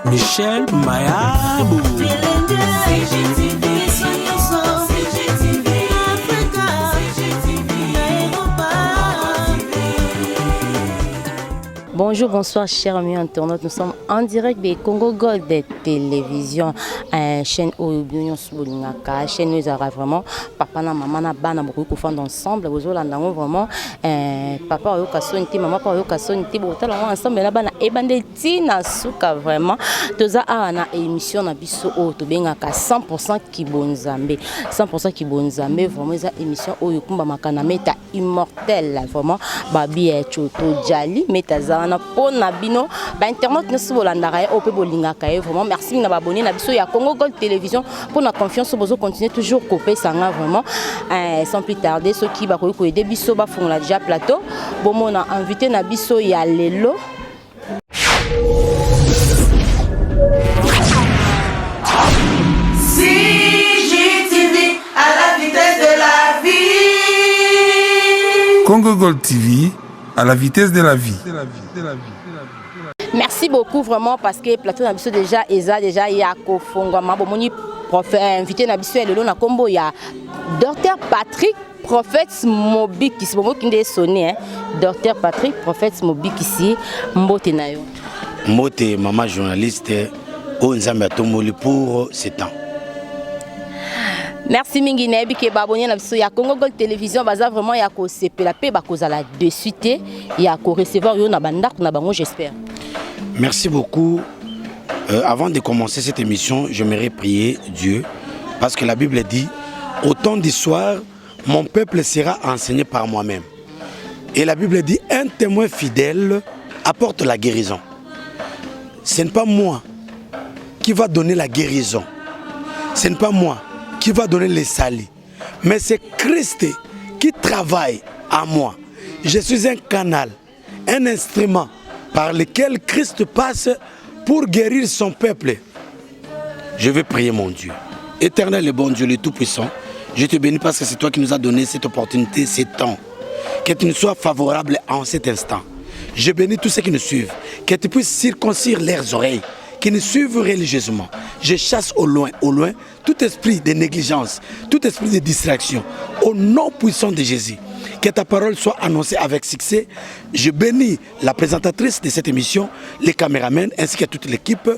Michel Mayabou. Bonjour, bonsoir chers amis internautes. Nous sommes en direct de Congo Gold de télévision, chaîne Oubunion Soulingaka, chaîne nous a vraiment papa na maman na bana beaucoup de fond ensemble. Vous allez entendre vraiment papa oyo kasonti maman papa oyo kasonti botala ensemble na bana ebandeti na suka vraiment toza na émission na biso o to bengaka 100% Kibonzambe 100% Kibonzambe vraiment eza émission oyo kumba makana meta immortel vraiment babi choto jali meta na pona bino ba internet ne sobolandaka ye ope bolingaka ye vraiment merci na abonné na biso ya Congo Gold télévision pour la confiance bozo continuer toujours couper sanga vraiment sans plus tarder ceux qui ba ko aider biso ba fongla déjà plateau bon mon a invité na biso ya lelo CGTV à la vitesse de la vie. Congo Gold TV à la vitesse de la vie. Merci beaucoup vraiment parce que plateau nabiso déjà déjà ya kofonga mabomoni prophète invité nabiso lelo na kombo ya Dr Patrick Prophète Mobikisi bomo kinde sonné Dr Patrick Prophète Mobikisi mbote nayo. Mbote maman journaliste o nzambe atomoli pour ce temps. Merci mingi nebi ke babonye na biso ya Congo Gold télévision baza vraiment ya ko sepela pe ba kozala de suite ya ko recevoir yo na bandako na bango j'espère. Merci beaucoup. Avant de commencer cette émission, j'aimerais prier Dieu parce que la Bible dit au temps du soir, mon peuple sera enseigné par moi-même. Et la Bible dit un témoin fidèle apporte la guérison. Ce n'est pas moi qui va donner la guérison. Ce n'est pas moi qui va donner les salis. Mais c'est Christ qui travaille à moi. Je suis un canal, un instrument par lequel Christ passe pour guérir son peuple. Je vais prier mon Dieu. Éternel et bon Dieu, le Tout-Puissant, je te bénis parce que c'est toi qui nous as donné cette opportunité, ce temps. Que tu nous sois favorable en cet instant. Je bénis tous ceux qui nous suivent. Que tu puisses circoncire leurs oreilles. Qui nous suivent religieusement. Je chasse au loin, tout esprit de négligence, tout esprit de distraction. Au nom puissant de Jésus. Que ta parole soit annoncée avec succès. Je bénis la présentatrice de cette émission, les caméramans ainsi que toute l'équipe.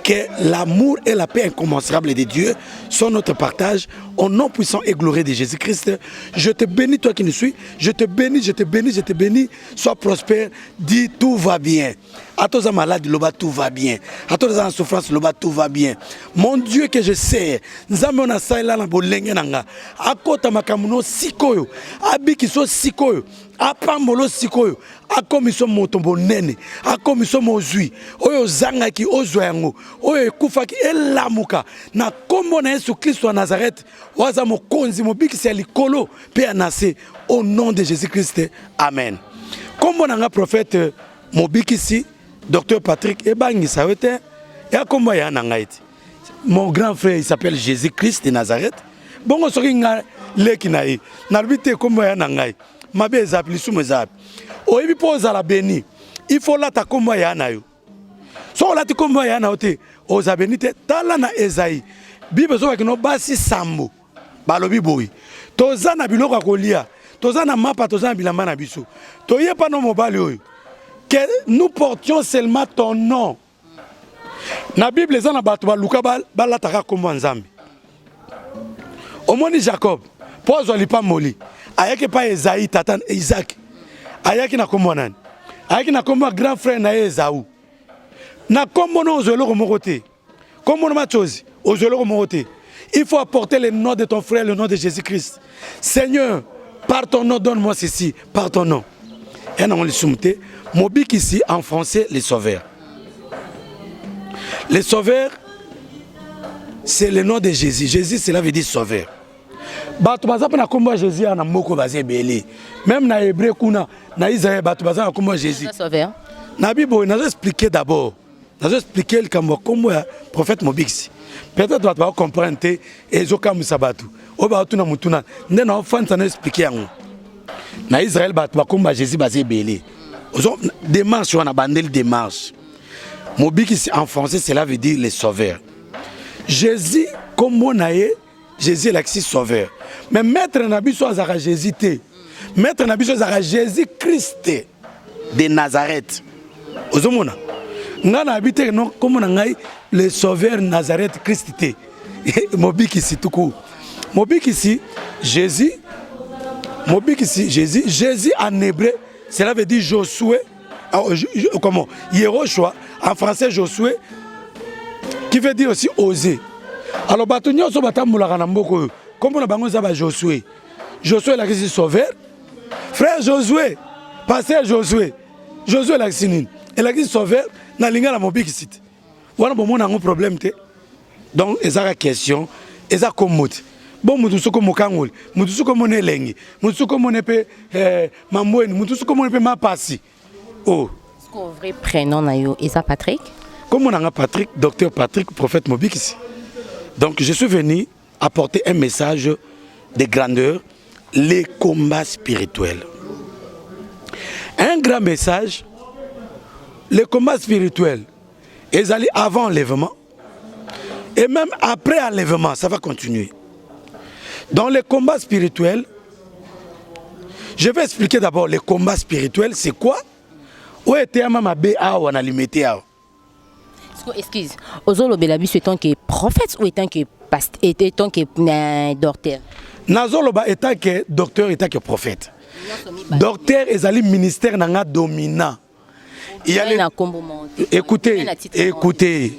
Que l'amour et la paix incommensurable de Dieu sont notre partage. Au nom puissant et glorieux de Jésus-Christ, je te bénis toi qui nous suis. Je te bénis, je te bénis, je te bénis. Sois prospère, dis tout va bien. À tous les malades, tout va bien. À tous les en souffrance, tout va bien. Mon Dieu que je sais, nous avons un saïla na bolenge nanga. Akota makamuno sikoyo, abikiso sikoyo, apamolo sikoyo, akomiso motombo nene, akomiso mozui, oyo zangaki ozwango, oyo kufaki elamuka na kombo na Yesu Kristo wa Nazareth, waza mokonzi mobikisi ya likolo pe anase au nom de Jésus-Christ. Amen. Kombo nanga prophète mobikisi Dr Patrick Ebangi Sawete, ya kombo ya nangaiti. Mon grand frère il s'appelle Jésus-Christ de Nazareth. Bongo soki nga leki na ye. Na lubite kombo ya nangai. Mabe ezapi lisumu ezapi. Oyebi po ozala beni. Il faut lata kombo ya na yo. So lati kombo ya na ote. Oza beni te tala na Esaïe. Bible so kino basi sambo. Balobi boyi. Toza na biloko kolia. Toza na mapa toza na bilamba na biso. Toye pa no mobali oyo. Que nous portions seulement ton nom. Na Bible les ana batu baluka balataka kombo nzambe. Omoni Jacob, pozo lipa moli. Ayaki pa Esaïe tatan Isaac. Ayaki na kombo nani? Ayaki na kombo grand frère na Esaü. Na kombo no ozoloko mokote. Kombo no machozi, ozoloko mokote. Il faut apporter le nom de ton frère, le nom de Jésus-Christ. Seigneur, par ton nom donne-moi ceci, par ton nom. Et non le soumte. Mobik ici en français, les sauveurs. Les sauveurs, c'est le nom de Jésus. Jésus, cela veut dire sauveur. Batu baza na kombo Jésus na moko bazé belé. Même na hébreu kuna na Isaïe batu baza na kombo Jésus. Sauveur. Na Bible, n'a expliqué d'abord. N'a expliqué le kombo prophète Mobik. Peut-être tu vas comprendre et zoka musabatu. Oba tuna mutuna. Ndena enfant ça n'a expliqué yango. Na Israël batu ba kombo Jésus bazé belé. Démarche, on a bandé démarche. Mobiki en français, cela veut dire les sauveurs. Jésus, comme on a eu, Jésus est l'axis sauveur. Mais maître Nabiso Azara Jésus, maître Nabiso Azara Jésus Christ de Nazareth. Ozomona. Ngana habité non comme on a le sauveur Nazareth Christ. Mobiki si tout court. Mobiki si Jésus. Mobiki si Jésus. Jésus en hébreu, cela veut dire Josué. Comment? Yehoshua, en français Josué, qui veut dire aussi oser. Alors, Batonio so batamula kanamboko. Comme on a bango ça Josué. Josué la qui sauveur. Frère Josué, pasteur Josué. Josué la qui et la qui sauveur na linga la mobiki site. Voilà bon on a un problème té. Donc ezaka question, ezaka komoti. Bon mutusu ko mokangoli, mutusu ko monelengi, mutusu ko monepe mamweni, mutusu ko monepe mapasi. Oh. Est-ce qu'on vrai prénom nayo Isa Patrick? Comme on a Patrick, docteur Patrick, prophète Mobik ici. Donc je suis venu apporter un message de grandeur, les combats spirituels. Un grand message, les combats spirituels, ils allaient avant l'enlèvement et même après l'enlèvement, ça va continuer. Dans les combats spirituels, je vais expliquer d'abord les combats spirituels, c'est quoi? Où était ma BA ou on a limité à? Excuse, Ozolo Belabiso étant que prophète ou étant que pasteur, étant que docteur? Nazoloba étant que docteur, étant que prophète. Docteur est un ministère nanga dominant. Il y a les... Écoutez.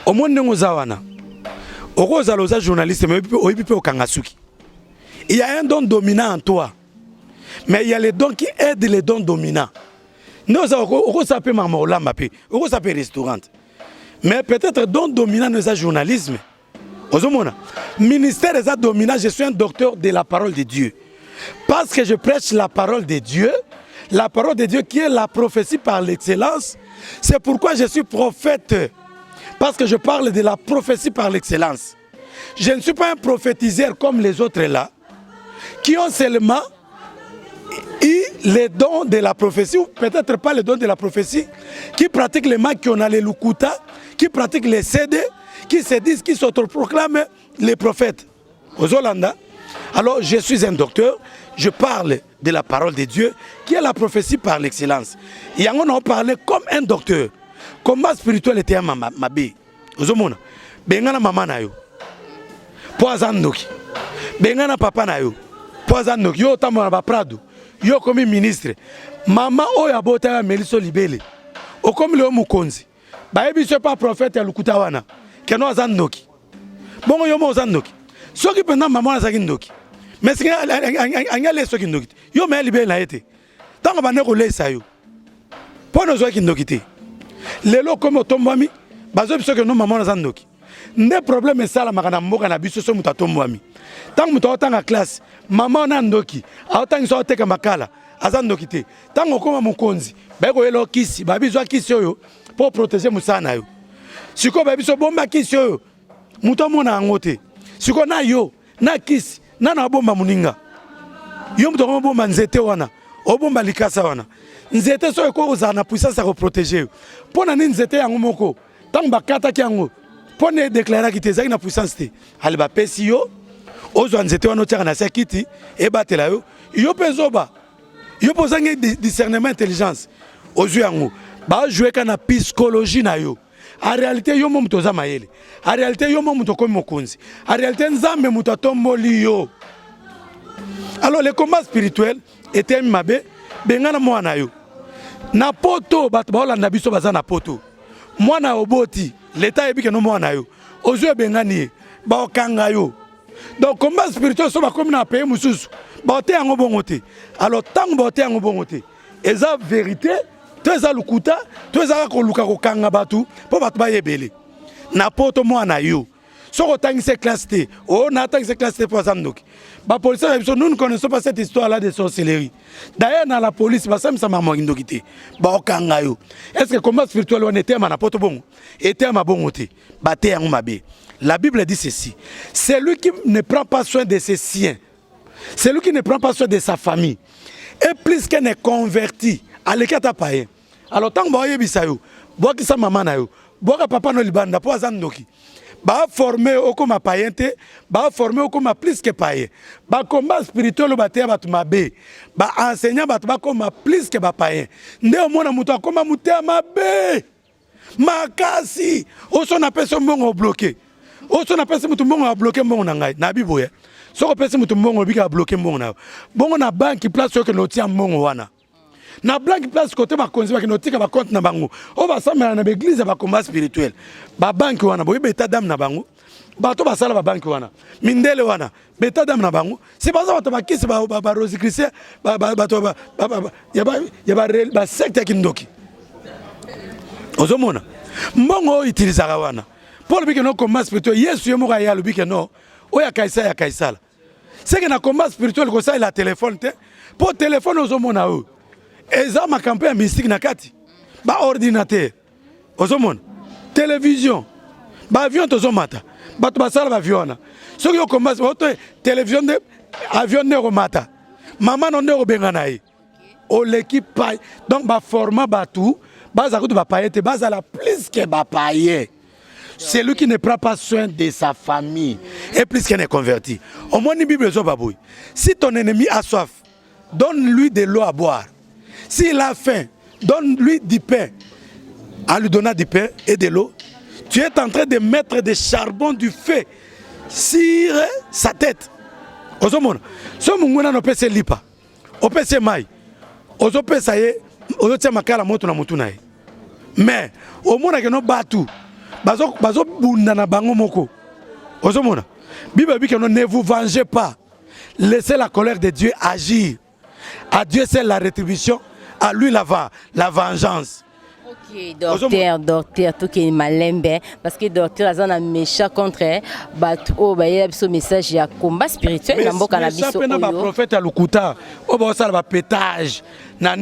Au moins nous zawana. Oroza journaliste mais oyipi au Kangasuki. Il y a un don dominant en toi. Mais il y a les dons qui aident les dons dominants. Nous avons sapé mamola mapé, on sapé restaurant. Mais peut-être don dominant nous a journalisme. Ozomona. Ministère des dominant, je suis un docteur de la parole de Dieu. Parce que je prêche la parole de Dieu qui est la prophétie par l'excellence. C'est pourquoi je suis prophète. Parce que je parle de la prophétie par l'excellence. Je ne suis pas un prophétiseur comme les autres là, qui ont seulement les dons de la prophétie, ou peut-être pas les dons de la prophétie, qui pratiquent les mains qui ont les lukuta, qui pratiquent les CD, qui se disent, qui s'autoproclament les prophètes. Aux Hollandais. Alors je suis un docteur, je parle de la parole de Dieu, qui est la prophétie par l'excellence. Et on en parlait comme un docteur. Combat spirituel était un mabé. Aux hommes, bengana maman na yo, poison noki, bengana papa na yo, poison noki, yo tamona ba prado. Yo comme ministre, maman oya bota Meliso Libele. O comme le mukonzi. Ba ebi c'est pas prophète ya lukuta wana. Keno azandoki. Bongo yo mo azandoki. Soki pendant maman azaki ndoki. Mais c'est anga le soki ndoki. Yo me libele na ete. Tango ba ne ko lesa yo. Pono zo ki ndoki te. Lelo comme otombami, bazo biso ke no maman azandoki. Ne problème sala makana mboka na biso so mutatombami. Tant que tu en classe, maman n'a ndoki, autant que tu as makala, azandoki te. Tant que tu as mon konzi, bego yelo kisi, babi zo kisi yo pour protéger musana yo. Siko babi so bomba kisi yo, muto mona angote. Siko na yo, na kisi, na bomba muninga. Yo muto bomba nzete wana, obomba likasa wana. Nzete so eko uzana puissance à protéger. Pona ni nzete yango moko, tant bakata ki yango. Pone déclarer ki te zaki na puissance te. Ali ba pesi yo. Ozo nzete wana otiaka na sekiti e batela yo yo pezoba yo pozangi discernement intelligence ozo yango ba jouer kana psychologie na yo en réalité yo mo mutoza mayele en réalité yo mo mutoko mokonzi en réalité nzambe mutatomboli yo. Alors les combats spirituels étaient mabe bengana mwana yo na poto bat ba olanda biso baza na poto mwana oboti l'état ebike no mwana yo ozo bengani ba okanga yo. Donc combat spirituel so ba comme na pays mususu ba te yango bongote. Alors tant ba te yango bongote eza vérité to eza lukuta to eza ko luka ko kanga batu po batu ba yebele na poto mwana yo so ko tangise classe T o na tangise classe T pour zandoki ba police nous ne connaissons pas cette histoire là de sorcellerie. D'ailleurs dans la police ba sam sama mo ndokité ba okanga yo. Est-ce que combat spirituel on était na poto bongo était ma bongote ba te yango mabe. La Bible dit ceci, celui qui ne prend pas soin de ses siens, celui qui ne prend pas soin de sa famille, et Et plus qu'elle est convertie, à l'écart païen. Alors tant que vous avez yo, bois qui sa maman na yo, bois papa no libanda pour azandoki. Ba formé au comme païen te, ba formé au comme plus que païen. Ba combat spirituel ba te ba mabe. Ba enseignant ba comme plus que ba païen. Ndé mona muto comme muté mabe. Makasi, o son appelle son mongo bloqué. O son appelle son mongo bloqué mongo na ngai na biboya. So ko pesi mutu mongo bika bloqué mongo na. Bongo na banque place que no tia mongo wana. Na blanc place côté ba konzi ba kinotika ba compte na bango. O ba samela na église ba combat spirituel. Ba banque wana bo beta dame na bango. Ba to ba sala ba banque wana. Mindele wana. Beta dame na bango. C'est pas ça ba kisi ba Rose Christian ba to ba ya ba secte kindoki. Ozomona. Mbongo utilisaka wana. Pour le no combat spirituel Yesu yemo ka ya lubike no. Oya kaisa ya kaisala. C'est que na combat spirituel ko ça il a téléphone te. Pour téléphone ozomona o. Eza ma campagne mystique na kati. Ba ordinateur. Ozomona. Télévision. Ba avion tozomata. Ba to basala ba avion. So yo combat télévision de avion ne romata. Maman no ne bengana yi. O l'équipe paille. Donc ba format ba tout. Baza kutu ba paye te baza la plus que ba paye. C'est lui qui ne prend pas soin de sa famille et plus qu'il est converti. Au moins, la Bible dit, si ton ennemi a soif, donne-lui de l'eau à boire. S'il a faim, donne-lui du pain. En lui donnant du pain et de l'eau, tu es en train de mettre des charbons du feu sur sa tête. Ozomona, so munguna no pese lipa, o pese mai, ozo pesa ye, ozo tia makala moto na mutu na ye. Mais au monde que no batu. Bazo bunda na bango moko. Ozomona. Bible dit que ne vous vengez pas. Laissez la colère de Dieu agir. À Dieu c'est la rétribution, à lui la vengeance. Ok, docteur, tout qui est malembe parce que docteur a un méchant contre bato ba yebso message ya combat spirituel na mboka na biso oyo. Mais prophète à Lukuta, o ba sala ba pétage na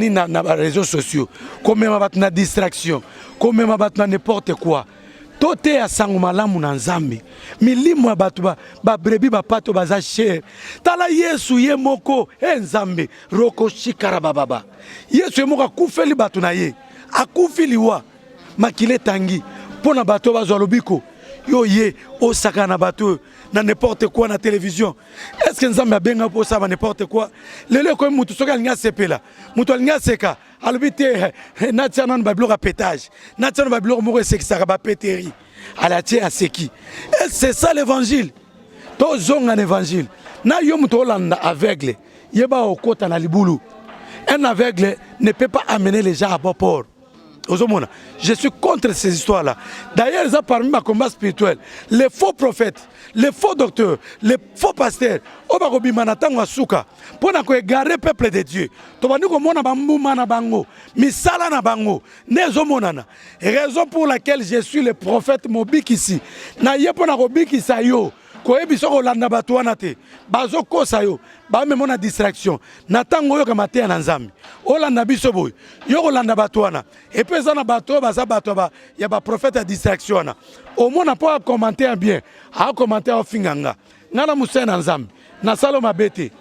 réseaux sociaux. Comme même ba na distraction, comme même ba na n'importe quoi. Tote ya sango malamu na nzambe milimo ya bato ba brebi ba pato baza cher tala Yesu ye moko nzambe roko shikara baba Yesu ye moko akufeli bato na ye akufeli wa makile tangi pona bato bazwa lobiko yo ye osaka na bato na n'importe quoi na télévision. Est-ce que nzambe abenga po ça n'importe quoi lelo ko mutu soka linga sepela mutu linga seka albité na tiana na bloc à pétage na tiana na bloc moko sekisa ba péteri ala tie à seki. Et c'est ça l'évangile. To zonga l'évangile na yo mutu olanda aveugle yeba okota na libulu. Un aveugle ne peut pas amener les gens à bon port. Je suis contre ces histoires-là. D'ailleurs, ils ont parmi ma combat spirituel. Les faux prophètes, les faux docteurs, les faux pasteurs, pour égarer le peuple de Dieu. Raison pour laquelle je suis le prophète Mobik ici. Koyebiso kolanda bato wana te bazo kosa yo ba memona distraction natango yo kamate na nzambi olanda biso boy yo kolanda bato wana epeza na bato baza bato ba ya ba prophète distraction wana au moins pas commenter bien a commenter au finganga ngala musena nzambi na salo mabete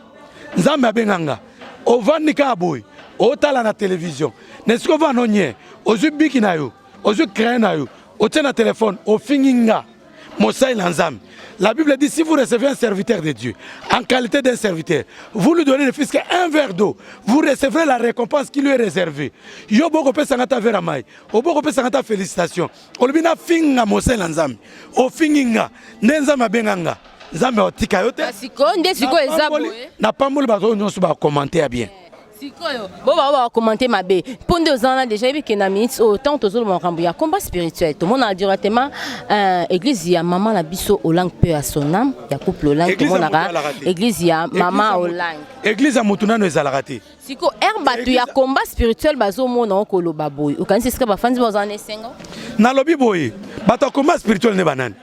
nzambi abenganga ovandika boy otala na télévision nesiko va nonye ozubiki na yo ozu créer na yo otena téléphone au finginga Mosai Lanzam. La Bible dit si vous recevez un serviteur de Dieu, en qualité d'un serviteur, vous lui donnez ne fût qu'un verre d'eau, vous recevrez la récompense qui lui est réservée. Yo boko pe sangata vera mai, o boko pe sangata félicitations. Olbina finga Mosai Lanzam. O finginga, nenzama benganga. Nzambe otika yote. Sikonde siko ezabo. Na pamboli bazo nyonso ba commenter bien. Sikoyo, bon va commenter ma bé. Pondé aux ans déjà vu que na minutes autant aux autres mon ya combat spirituel. Tout le monde a directement église ya maman la biso au langue peu à son âme, ya couple au langue tout le monde a église ya maman au langue. Église à Mutuna no ezalakati. Siko herba tu ya combat spirituel bazo mona ko lo baboy. O kanisi ska ba fandi ba zane sengo. Na lobi boy, bato combat spirituel ne banane.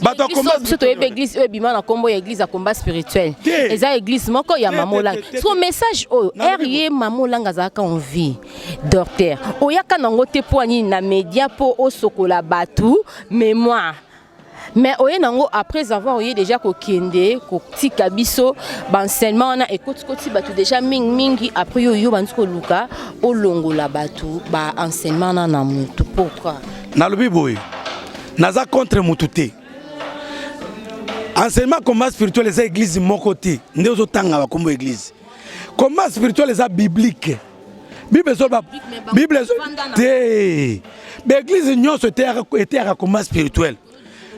Bato combat surtout église bima na combo église à combat spirituel. Eza église moko ya mamolang. Son message o RIE mamolang azaka en vie. Docteur, o yaka nango te poani na média po o sokola batu mémoire. Mais après avoir déjà kokende kotika biso enseignement na écoute koti batu déjà mingi après yo bantuko luka olongola batu ba enseignement na mutu pourquoi na lobi boy naza contre mututé enseignement combat spirituel les églises mon côté ndezo tanga ba kombo église combat spirituel les biblique Bible te l'église nyonso était à combat spirituel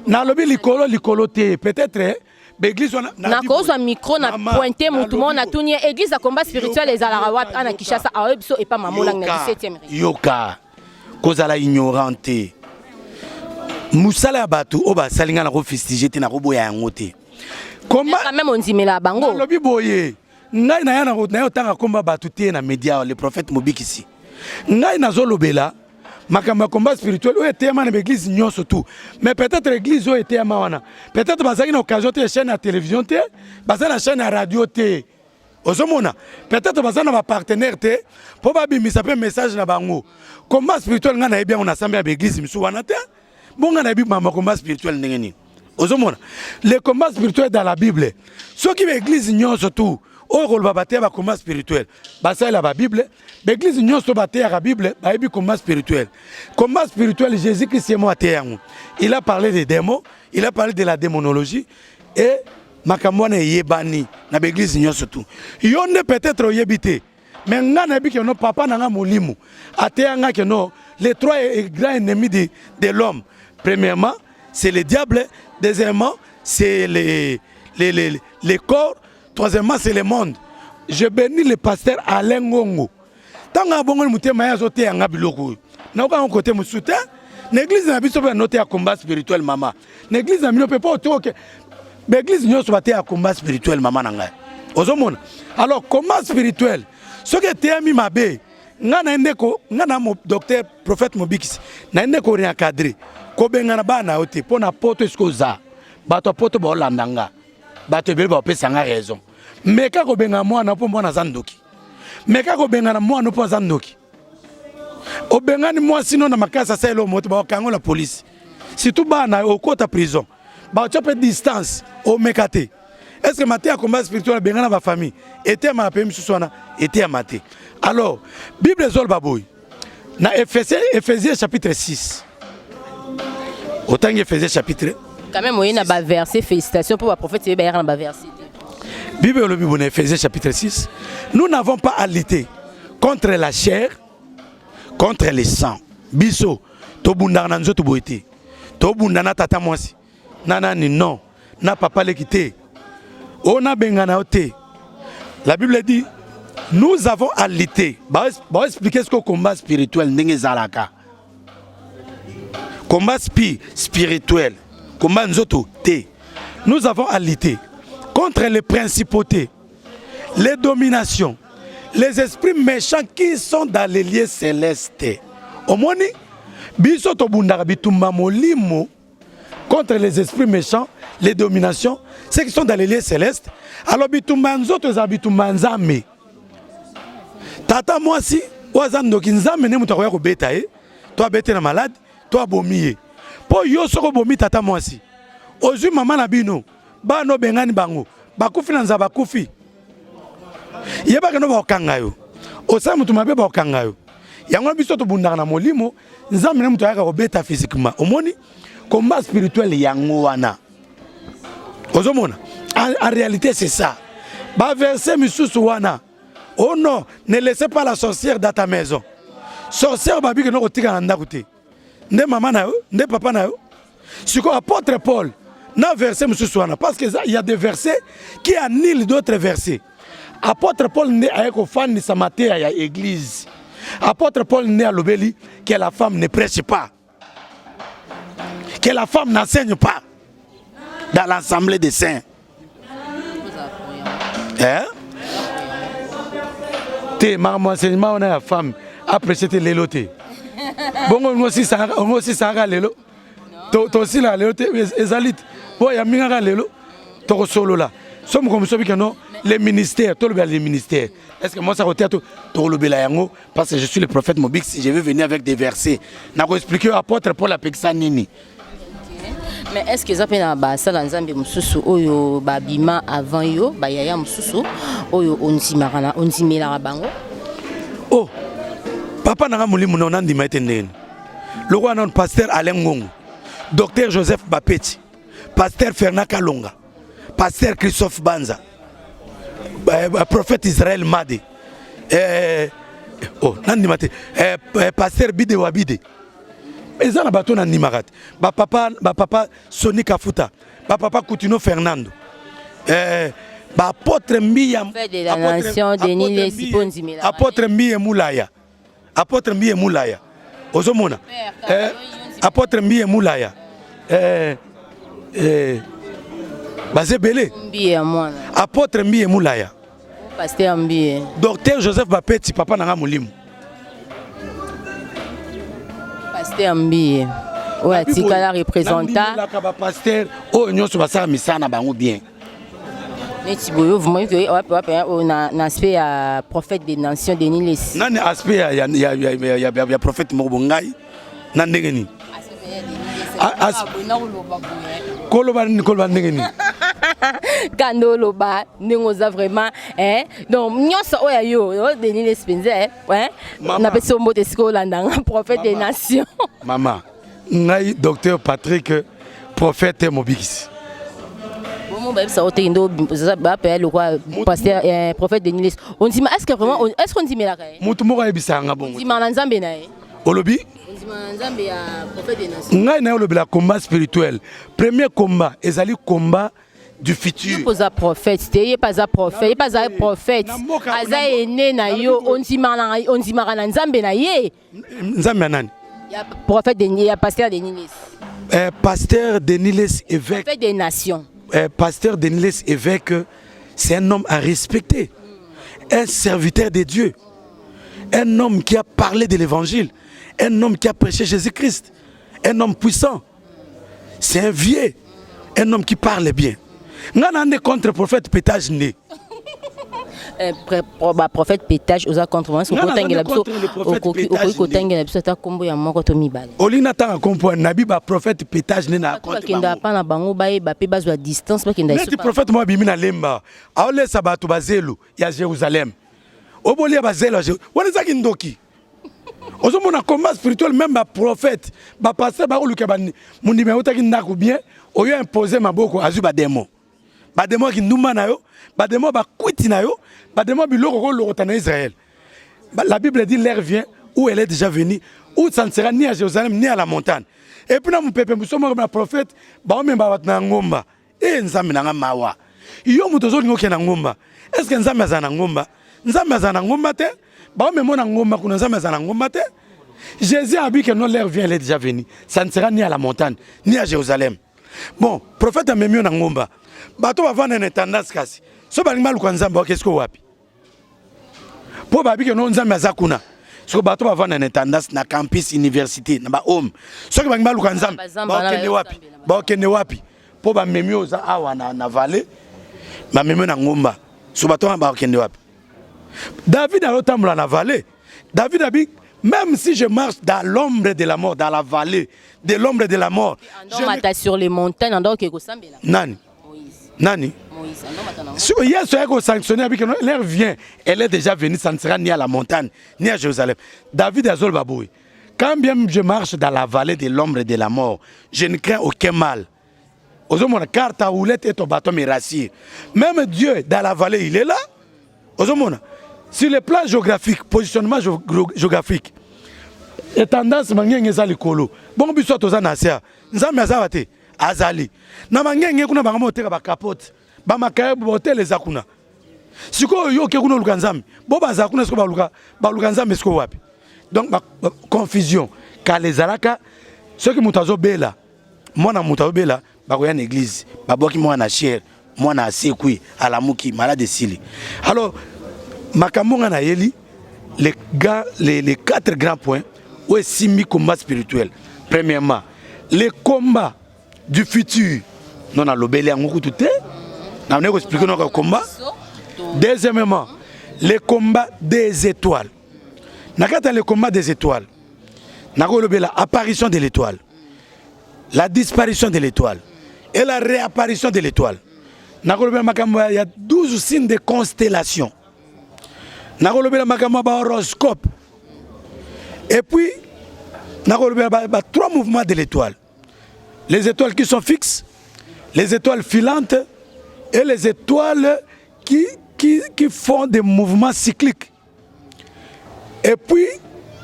na lobi likolo te peut-être l'église na cause un micro na pointé mutu na tunia église à combat spirituel les ala wapi ana Kishasa awebiso et pas mamolang na 17e yoka kozala ignorante musala batu oba salinga na ko festiger te na ko boya yango te comment même on dit mais la bango lobi boye ngai na yana na yo tanga komba batu te na média le prophète Mobikisi ngai na zolobela makamba combat spirituel o était na l'église nyonso tout mais peut-être l'église o était wana peut-être bazaki na occasion te chaîne à télévision te bazaki na chaîne à radio te ozomona peut-être bazaki na ba partenaire te po ba bimisa pe message na bango combat spirituel nga na bien on assemblée à l'église misu wana te bonga na bi mama combat spirituel ndengeni ozomona le combat spirituel dans la Bible ceux qui l'église nyonso tout o kolba baté ba combat spirituel basala ba Bible l'église nyonso baté la Bible ba bi combat spirituel Jésus Christ est mort yango il a parlé des démons il a parlé de la démonologie et makamwana yebani na l'église nyonso tout yonde peut-être yebité mais ngana bi que no papa nanga molimo ateyanga que no les trois grands ennemis de l'homme premièrement c'est le diable deuxièmement c'est les corps troisièmement c'est le monde je bénis le pasteur Alain Ngongo tanga bongo mutema ya zote yanga biloko na ko côté musuta l'église na biso ba noter à combat spirituel mama l'église na mino peut pas otoke l'église nyoso ba te à combat spirituel mama nanga ozomona alors combat spirituel ce que te ami mabe ngana ndeko ngana mo docteur prophète Mobikisi na ndeko réencadrer ko benga na bana ote pona poto eskoza bato poto ba olandanga bato bele ba pesanga raison mais ka ko benga mwana po mwana zandoki mais ka ko benga na mwana po zandoki o benga ni mwa sino na makasa selo moto ba kango la police surtout bana au kota prison ba chope distance au mekate est-ce que maté à combat spirituel benga na ba famille était ma pemi suswana était maté alors Bible zol baboy na Ephésiens chapitre 6 autant Ephésiens chapitre quand même il y a un verset félicitations pour le prophète il y a un verset Bible le Bible Ephésiens chapitre 6 nous n'avons pas à lutter contre la chair contre les sangs biso to bunda na nzoto boité to bunda na tata mwasi nanani non na papa le quitté on a bengana oté la Bible dit nous avons à lutter ba expliquer ce que combat spirituel ndenge zalaka combat spirituel combat nzoto té nous avons à lutter contre les principautés les dominations les esprits méchants qui sont dans les lieux célestes omoni biso to bundaka bitumba molimo contre les esprits méchants les dominations ceux qui sont dans les lieux célestes alors bitumba nzoto za bitumba nzambe tata mwasi wazandoki nzambe ne mutu akoya kobeta ye to abete na malade to abomiye po yo soko bomi tata mwasi ozwi mama na bino bano bengani bango bakufi na nzaba bakufi yebaka no bakanga yo osa mutu mabe bakanga yo yango biso to bundaka na molimo nzambe ne mutu ayaka kobeta physiquement omoni combat spirituel yango wana ozomona en réalité c'est ça ba verset misusu wana oh non ne laissez pas la sorcière dans ta maison sorcière babi que no kotika na ndako te nde mama na yo nde papa na yo siko apôtre Paul na verset misusu wana parce que il y a des versets qui annulent d'autres versets apôtre Paul nde ayeko fani sa matéria ya église apôtre Paul nde alobeli que la femme ne prêche pas que la femme n'enseigne pas dans l'assemblée des saints. Hein? Te mon enseignement on a la femme après c'était l'éloté. Bon on aussi ça l'élo. To aussi la l'éloté ezalit. Bon ya minga l'élo. To solo là. Somme comme ça que non les ministères, tout les ministères. Est-ce que moi ça côté to le bela yango parce que je suis le prophète Mobix, je vais venir avec des versets. Na ko expliquer apôtre Paul a pexanini. Mais est-ce que ça peut na ba sala nzambe mususu oyo babima avant yo ba yaya mususu oyo onzimarana onzimela bango? Oh, papa nanga mulimu na ndima etendene. Le roi non pasteur Alain Ngongo, docteur Joseph Bapeti, pasteur Fernand Kalonga, pasteur Christophe Banza, prophète Israël Made. Oh, nandimate pasteur Bide Wabide. Ezana bato nandimarat. Ba papa Sonic Afuta, ba papa Coutinho Fernando. Ba apôtre Mbiya de la nation Denis Lesiponzimela. Apôtre Mbiya Moulaya. Apôtre Mbiya Moulaya. Ozomona. Apôtre Mbiya Moulaya. Bazebele. Mbiya mwana. Apôtre Mbiya Moulaya. Pasteur Mbiya. Docteur Joseph Bapeti papa nanga mulimu. Pasteur Mbiya. Ouais, tikala représentant. La kaba pasteur o nyonso basala misana bango bien. Mais tu veux vous montrer que on a un aspect prophète des nations Denis Les. Nani aspect ya prophète Mobongai na ndengeni. Koloba ndengeni. Kando loba ningoza vraiment donc nyonso oya yo Denis Les Spencer na peso mbote siko landanga prophète des nations. Maman, ngai docteur Patrick prophète Mobikis. Pasteur prophète Denis Les. On dit est-ce que vraiment est-ce qu'on dit mais là mutu moko ebisanga bon. Dit na nzambe na ye. Olobi? On dit na nzambe ya prophète des nations. Ngai na olobi la combat spirituel. Premier combat, ezali combat du futur. Il pas un prophète, il pas un prophète, il pas un prophète. Aza ene na yo, on dit na nzambe na ye. Nzambe nani? Il y a prophète Denis, il y a pasteur Denis Les. Pasteur Denis Les évêque. Prophète des nations. Pasteur Denis Les évêque, c'est un homme à respecter. Un serviteur de Dieu. Un homme qui a parlé de l'évangile. Un homme qui a prêché Jésus-Christ. Un homme puissant. C'est un vieux. Un homme qui parle bien. Nous sommes contre le prophète Pétage né. Prophète Pétage aux contre moi. Olina tanga comprendre nabi ba prophète Pétage né na contre. Kenda pa na bango ba pe bazo à distance ba kenda. Le prophète moi bimi na lemba. Aole sabatu bazelu ya Jérusalem. Oboli bazelu. Wona zaki ndoki. Ozomona combat spirituel même ba prophète ba pasteur ba oluka ba mundi me otaki ndako bien oyo imposer maboko azu ba démon. Ba démon ki nduma na yo, ba démon ba kwiti na yo, ba démon biloko ko lokota na Israël. La Bible dit l'heure vient où elle est déjà venue, où ça ne sera ni à Jérusalem ni à la montagne. Et puis na mon peuple musomo na prophète ba o memba na ngomba. Nzambe na mawa. Yo mutozo ngoke na ngomba. Est-ce que nzambe za na ngomba? Nzambe za na ngomba te? Ba o memona ngomba kuna nzambe za na ngomba te? Jésus a dit que non l'heure vient elle est déjà venue. Ça ne sera ni à la montagne ni à Jérusalem. Bon, prophète a memio na ngomba. Bato bavana na tendance kasi. So balinga luka nzambe wa kesko wapi? Po babi ke no nzambe azakuna. So bato bavana na tendance na campus université na ba home. So balinga luka nzambe ba kende wapi? Ba kende wapi? Po ba memio za awa na vallée. Ba memio na ngomba. So bato ba kende wapi? David a lotambola na vallée. David a dit même si je marche dans l'ombre de la mort, dans la vallée de l'ombre de la mort, je m'attache sur les montagnes, andor ke ko sambela. Nani? Nani? Si Yesu a sanctionné avec l'heure vient, elle est déjà venue, ça ne sera ni à la montagne, ni à Jérusalem. David Azol Baboui. Quand bien je marche dans la vallée de l'ombre de la mort, je ne crains aucun mal. Ozomona, car ta houlette et ton bâton me rassurent. Même Dieu, dans la vallée, il est là. Ozomona, sur le plan géographique, positionnement géographique, et tendance, mangeng ezali kolo. Bon, biso toza nasia. Nzambe azawate. Azali. Na mangenge kuna bango moteka ba capote. Ba makaye hotel ezakuna. Siko yo ke kuna luka nzambe. Bo bazakuna siko ba luka nzambe siko wapi. Donc confusion. Kalezalaka ceux qui mutazo bela. Mwana mutazo bela ba ko ya na église. Ba boki mwana cher, mwana asekui, alamuki, malade sili. Alors makamonga na yeli les quatre grands points où est simi combat spirituel. Premièrement, les combats du futur. Non, on l'obéli à tout te. On a expliqué notre combat. Deuxièmement, les combats des étoiles. On a le combat des étoiles. On a l'apparition de l'étoile. la disparition de l'étoile et la réapparition de l'étoile. Il y a 12 signes de constellation. Il y a un horoscope. Et puis, il y a 3 mouvements de l'étoile. Les étoiles qui sont fixes, les étoiles filantes et les étoiles qui font des mouvements cycliques. Et puis,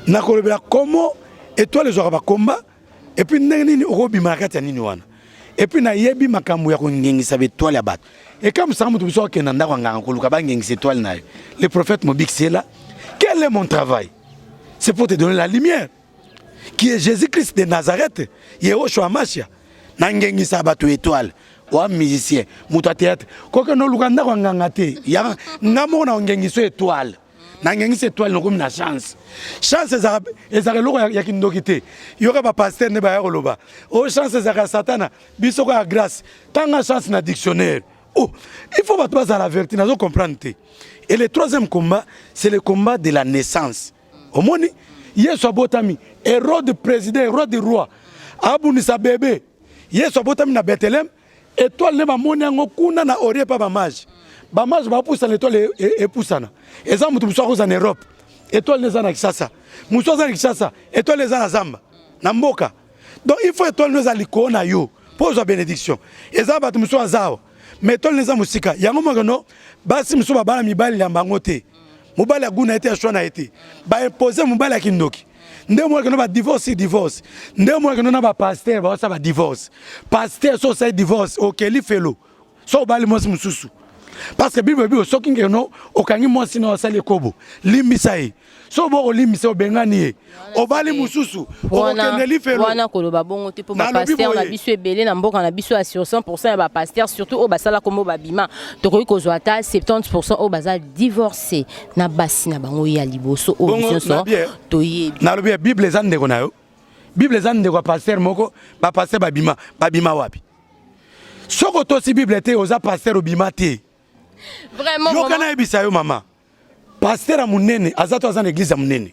il y a comment étoiles ont un combat. Et puis, il y a un et puis na yebi makambu ya kongengisa étoile ya bato. Et comme ça mutu biso ke nanda kwanga koluka ba ngengisa étoile na. Le prophète Mobik c'est là. Quel est mon travail? C'est pour te donner la lumière. Qui est Jésus-Christ de Nazareth, Yehoshua Machia. Na ngengisa bato étoile. Wa musicien, mutu théâtre. Koke no lukanda kwanga te. Ya ngamo na ngengisa étoile. Na ngengisa étoile no comme na chance. Chance ezaka loko ya kindoki te. Yoka ba pasteur ne ba ya koloba. Oh chance ezaka satana biso ko ya grâce. Tanga chance na dictionnaire. Oh, il faut pas à la vérité, nazo comprendre te. Et le troisième combat, c'est le combat de la naissance. Au moni, Yesu botami, Hérode président, Hérode roi. Abuni sa bébé. Yesu botami na Bethléem, étoile ne ba moni ngo kuna na orie pa ba mage. Ba mage ba poussa l'étoile et poussana. Et ça mutu biso en Europe. Étoile les ana Kishasa. Muso za Kishasa, étoile les ana Zamba. Na mboka. Donc il faut étoile les aliko na yo. Pose la bénédiction. Et ça ba muso azao. Mais étoile les ana musika. Yango magano basi muso ba bana mibali ya bangote. Mobali ya guna été ashona été. Ba imposer mobali ya kindoki. Nde mo que no ba divorce. Nde mo que no na ba pasteur ba ça ba divorce. Pasteur so ça divorce. OK, li felo. So bali mo mususu. Parce que Bible dit soki ngeno okangi mwasi na osali kobo limbisaye so bo olimbisa obengani obali mususu okende lifelo wana koloba bongo te po ba pasteur na biso ebele na mboka na biso sur 100% ba pasteur surtout o basala komo babima tokoki kozwa ata 70% o baza divorcé na basi na bango ya liboso o biso so toyebi na lobi Bible ezande ko nayo Bible ezande ko pasteur moko ba pasteur babima wapi soko to si Bible te oza pasteur obima te. Vraiment, Yokana ebisa yo maman. Pasteur à Mounene, azato azan église à Mounene.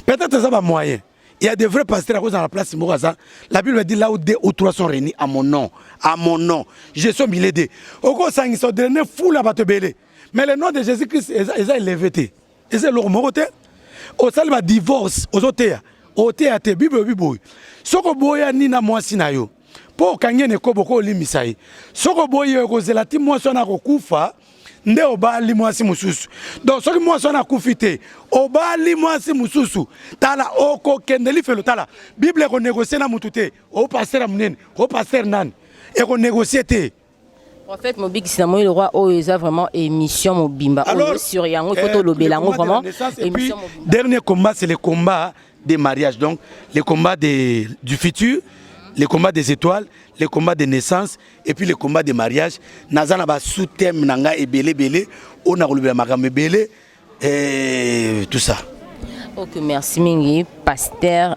Peut-être ça va moyen. Il y a des vrais pasteurs à cause de la place Mouraza. La Bible dit là où 2 ou 3 sont réunis à mon nom. À mon nom. Je suis millédé. Au coup, ça ils sont donnés fou là te belé. Mais le nom de Jésus-Christ est élevé. Et c'est leur moroté. Au salva divorce aux hôtels. Au théâtre Bible. Soko boya ni na mwasi na yo. Po kangene ko boko limisai. Soko boye ko zelati mwasi na ko kufa. Nde obali mwasi mususu. Donc soki mwasi na kufite, obali mwasi mususu. Tala oko kendeli felo tala. Bible ko négocier na mutute. O pasteur munene, o pasteur nan. Et ko négocier te. Prophète Mobik Sinamo le roi o eza vraiment émission mobimba. Alors sur yango photo lobelango vraiment émission mobimba. Dernier combat c'est le combat des mariages donc les combats du futur. Les combats des étoiles, les combats des naissances et puis les combats des mariages. Nazana ba sous-thème nanga et belé, on a relevé magame belé et tout ça. Ok, merci mingi pasteur,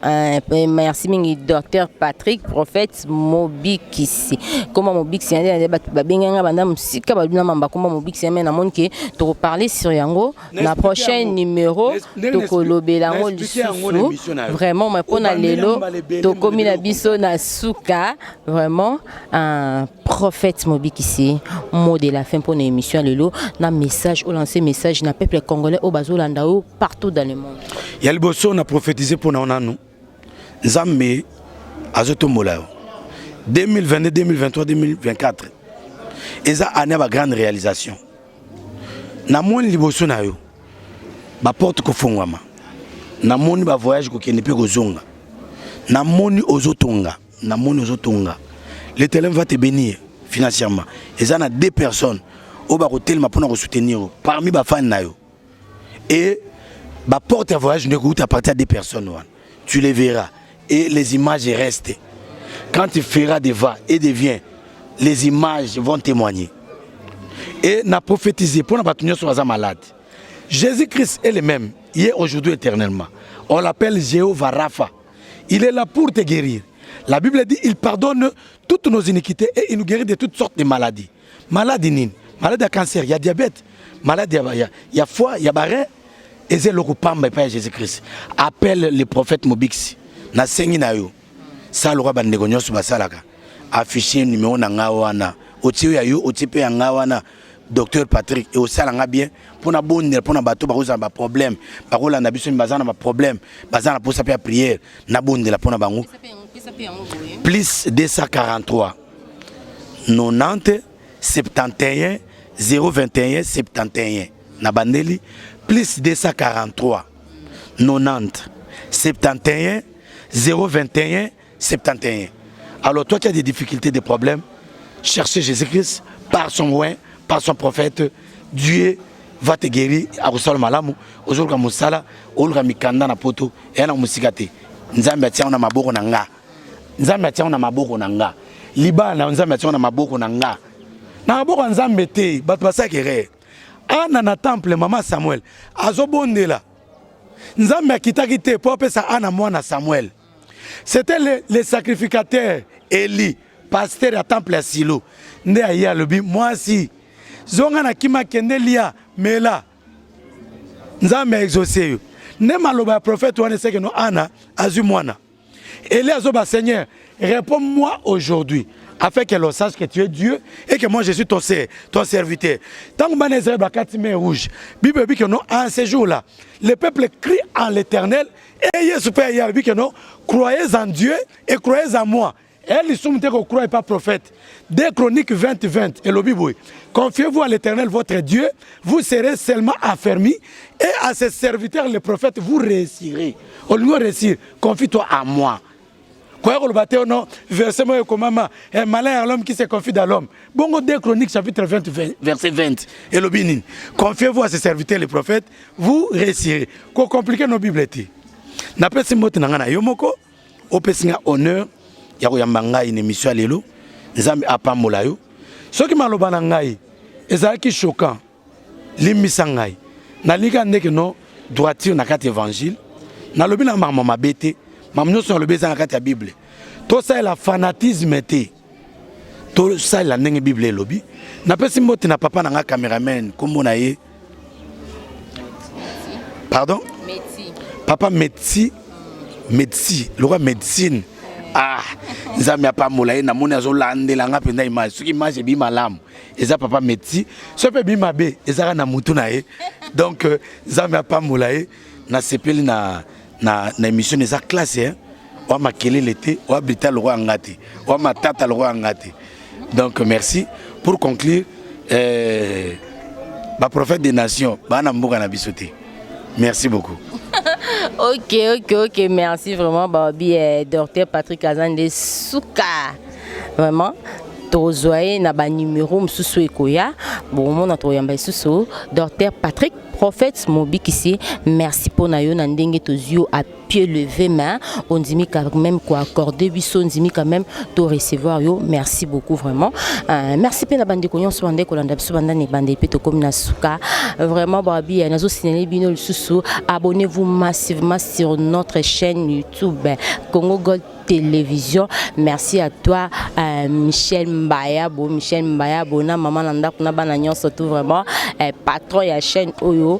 merci mingi docteur Patrick, prophète Mobik ici. Comment Mobik c'est un débat babenga banda musika baduna mamba comment Mobik c'est na monde que to parler sur yango la prochaine numéro to kolobelango lisusu vraiment mais pona lelo to komi na biso na suka vraiment un prophète Mobik ici mot de la fin pour une émission lelo na message au lancer message na peuple congolais au bazolanda partout dans le monde. Il y a le bosso on a prophétisé pour nous. Nzambe azotombola 2022, 2023, 2024. Et ça année ba grande réalisation. Na moni liboso na yo. Ba porte ko fongwama. Na moni ba voyage ko kende pe ko zonga. Na moni ozotonga, na moni ozotonga. L'Éternel va te bénir financièrement. Et ça na 2 personnes au ba hotel ma pona ko soutenir parmi ba fan na yo. Et ba porte à voyage ne coûte à partir des personnes. Tu les verras et les images restent. Quand tu feras des va et des viens, les images vont témoigner. Et n'a prophétisé pour ne pas tenir sur un malade. Jésus-Christ est le même, hier, aujourd'hui, éternellement. On l'appelle Jéhovah Rapha. Il est là pour te guérir. La Bible dit il pardonne toutes nos iniquités et il nous guérit de toutes sortes de maladies. Maladie nine, maladie à cancer, il y a diabète, maladie il y a foie, il y a barré. Et c'est le coupable de Jésus-Christ. Appelle le prophète Mobix. Na sengi na yo. ça le roi bandeko nyonso basalaka afficher numéro na nga wana otie ya yo otie pe nga wana docteur Patrick et aussi nga bien pour na bonne pour na bato ba cause ba problème ba kola na biso bazana ba problème bazana pour ça faire prière na bonne la pour na bango plus 243 90 71 021 71 na bandeli plus 243 90 71 021 71. Alors toi qui as des difficultés, des problèmes, cherchez Jésus-Christ par son moyen, par son prophète. Dieu va te guérir. Arusal malamu, ozolga musala, olga mikanda na poto, et na musikate. Nzambe atia na maboko na nga. Nzambe atia na maboko na nga. Liba na nzambe atia na maboko na nga. Na maboko nzambe te, bato basakere. Ana na temple mama Samuel, azobondela. Nzambe akitaki te po pesa ana mwana Samuel. C'était le sacrificateur Eli, pasteur à temple à Silo. Nde aya lobi moi si zonga na kima kendelia mela. Nzambe exaucé. Ne maloba prophète wana seke no ana azu mwana. Eli azoba Seigneur, réponds-moi aujourd'hui afin que l'on sache que tu es Dieu et que moi je suis ton serviteur. Tant que Banezere Bakati main rouge, Bible dit que non, en ce jour-là, le peuple crie en l'Éternel et Yesu Père dit que non, croyez en Dieu et croyez en moi. Et ils sont dit que ne croyez pas prophète. Dès Chroniques 20-20, et le Bible, confiez-vous à l'Éternel votre Dieu, vous serez seulement affermis et à ses serviteurs les prophètes vous réussirez. Au lieu de réussir, confie-toi à moi. Verset malin à l'homme qui se confie dans l'homme. Bongo 2 Chroniques chapitre 20, verset 20. Et le binin. Confiez-vous à ses serviteurs les prophètes, vous réussirez. Ko compliquer nos bibles. Na pesi mot na ngana yomoko, o pesi nga honneur ya koyamba ngai une émission lelo, nzambe apambola yo. Soki maloba na ngai ezalaki choquant. Limisa ngai. Na liga ndeke no droiture na kati évangile. Na lobi na mama mabete. Mamno sur le besoin de la Bible. Tout ça est la fanatisme. Tout ça est la Bible et lobby. N'a pas si mot na papa na caméraman comme on a eu. Pardon? Médecine. Papa médecine. Médecine. Le roi médecine. Ah, nzambe a pas moulaye na mona zo lande la nga penda image. Ce qui image bi malam. Eza papa médecine. Ce peut bi mabe. Eza na mutu na ye. Donc nzambe a pas moulaye na sepeli na émission des classe hein on m'a kelé l'été on habita le roi ngati on m'a tata le roi ngati. Donc merci pour conclure prophète des nations bana mboka na bisoté. Merci beaucoup. Ok, merci vraiment Babi docteur Patrick Azande Souka. Vraiment tozoye na ba numéro msusu ekoya bon mon atoyamba susu docteur Patrick prophète Mobikisi, merci pour nayo na ndenge tozio à pied levé main on dit quand même quoi accorder biso on dit quand même to recevoir yo merci beaucoup vraiment merci pe na bande konyon so bande kolanda biso banda ne bande pe to comme na suka vraiment babi nazo signaler bino susu abonnez-vous massivement sur notre chaîne YouTube Congo Gold Télévision. Merci à toi Michel Mbayabo na maman nanda kuna bana nyonso tout vraiment patron ya chaîne Oyo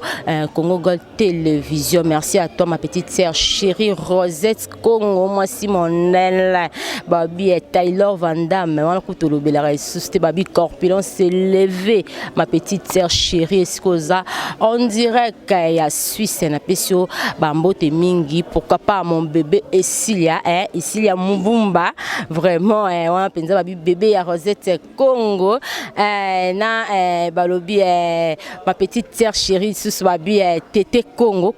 Congo Gold Télévision. Merci à toi ma petite sœur chérie Rosette Congo moi Simonelle babi Taylor Vandam wana kutolobela ressuscité babi corpulence s'élever ma petite sœur chérie Escoza on dirait qu'il y a Suisse na pesio bambote mingi pourquoi pas mon bébé Esilia ici il y a Mubumba vraiment on a pensé babi bébé ya Rosette Congo na balobi ma petite sœur chérie sous babi Tété Congo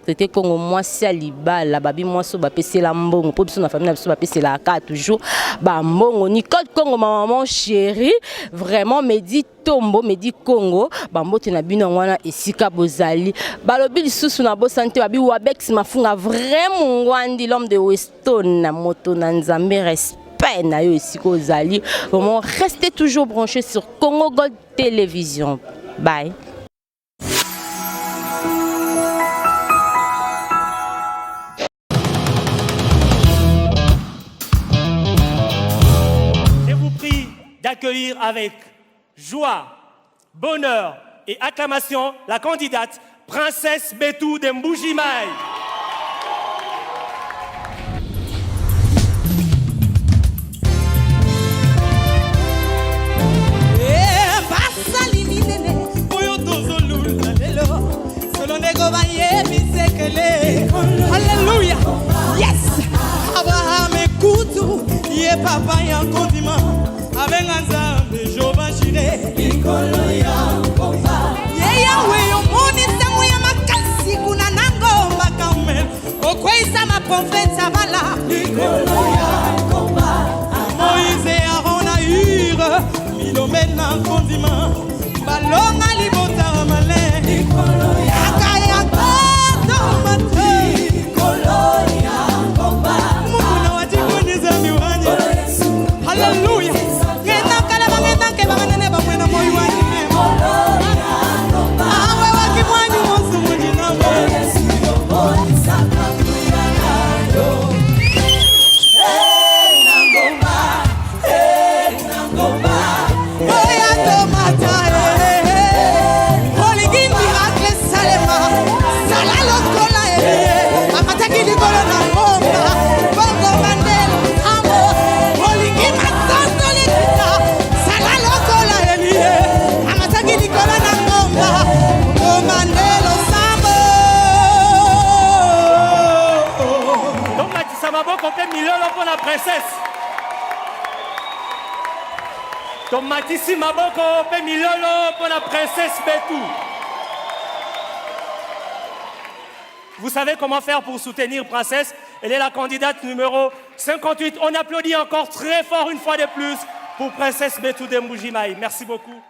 moi saliba la babi moi so ba pese la mbongo po biso na famille na biso ba pese la ka toujours ba mbongo Nicole Congo maman chérie vraiment Medi Tombo Medi Congo ba mbote na bino wana esika bozali balobi lisusu na bo santé babi Wabex mafunga vraiment ngwandi l'homme de Weston na moto na Nzambe respect na yo esika ozali vraiment restez toujours branchés sur Congo Gold Télévision. Bye. D'accueillir avec joie, bonheur et acclamation la candidate Princesse Betou de Mbujimaï. papa ya kondima abenga nzambe Jova Jiré likolo ya ngomba ye yawe omoni sango ya makasi kuna nangomba kamel okweisa maprofeta bala likolo ya ngomba Moïse Aaron na Hur milomena kondima balonga libota malé likolo ya kaya kodo mate likolo ya ngomba muna watikoni za miwani hallelujah ngena kala bangena ke banganene bamwena moyo wani likolo ya ngomba awe wakimwanyu mosu mujina mo Yesu yoboni sakabuya nayo ngomba oya tomata holingi miracle salema sala lokola amataki likolo na ngomba bongo bandelo amo holingi masanto lekita sala lokola elie amataki likolo na ngomba bongo bandelo sambo tomatisa maboko mpe milolo mpo na princesse tomatisi maboko mpe milolo mpo na princesse Betou. Vous savez comment faire pour soutenir princesse? Elle est la candidate numéro 58. On applaudit encore très fort une fois de plus pour princesse Betou de Mbujimayi. Merci beaucoup.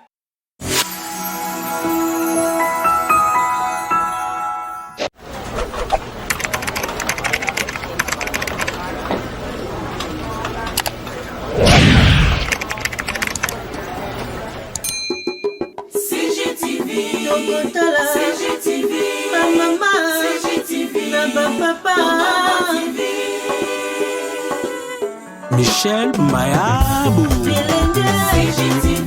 CGTV, ma maman, CGTV, ma papa, Michel Mayabou. CGTV.